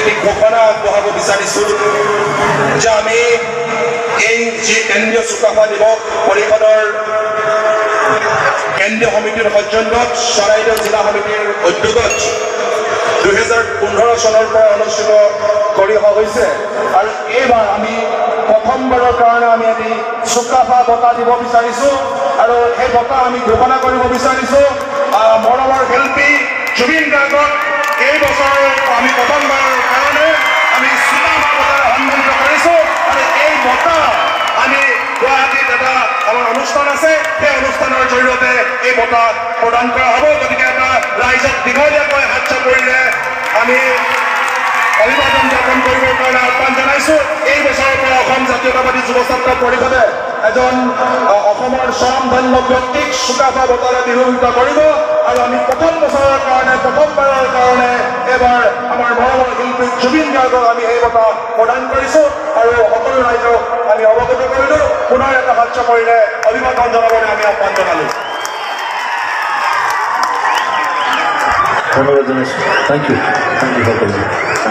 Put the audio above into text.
এটি ঘোষণা আগবঢ়াব বিচাৰিছোঁ যে আমি এই যি কেন্দ্ৰীয় চুকাফা দিৱস পৰিষদৰ কেন্দ্ৰীয় সমিতিৰ সৌজন্যত চৰাইদেউ জিলা সমিতিৰ উদ্যোগত 2015 চনৰ পৰা অনুষ্ঠিত কৰি অহা হৈছে আৰু এইবাৰ আমি প্ৰথমবাৰৰ কাৰণে আমি এটি চুকাফা বঁটা দিব বিচাৰিছোঁ আৰু সেই বঁটা আমি ঘোষণা কৰিব বিচাৰিছোঁ মৰমৰ শিল্পী জুবিন গাৰ্গক এই বছৰ আমি প্ৰথমবাৰৰ কাৰণে আমি চুকাফা বঁটাৰে সন্মানিত কৰিছোঁ আৰু এই বঁটা আমি গুৱাহাটীত এটা আমাৰ অনুষ্ঠান আছে সেই অনুষ্ঠানৰ জৰিয়তে এই বঁটা প্ৰদান কৰা হ'ব গতিকে এটা ৰাইজক দীঘলীয়াকৈ হাত চাপৰিৰে আমি অভিবাদন জ্ঞাপন কৰিবৰ কাৰণে আহ্বান জনাইছোঁ এই বছৰৰ পৰা অসম জাতীয়তাবাদী যুৱ ছাত্ৰ পৰিষদে এজন অসমৰ স্বনামধন্য ব্যক্তিক চুকাফা বঁটাৰে বিভূষিত কৰিব আৰু আমি প্ৰথম বছৰৰ কাৰণে প্ৰথমবাৰৰ কাৰণে এবাৰ আমাৰ মৰমৰ শিল্পী জুবিন গাৰ্গক আমি এই বঁটা প্ৰদান কৰিছোঁ আৰু সকলো ৰাইজক আমি অৱগত কৰিলোঁ পুনৰ এটা হাত চাপৰিৰে অভিবাদন জনাবলৈ আমি আহ্বান জনালোঁ ধন্যবাদ জানাইছোঁ। থ্যাংক ইউ সকলোকে।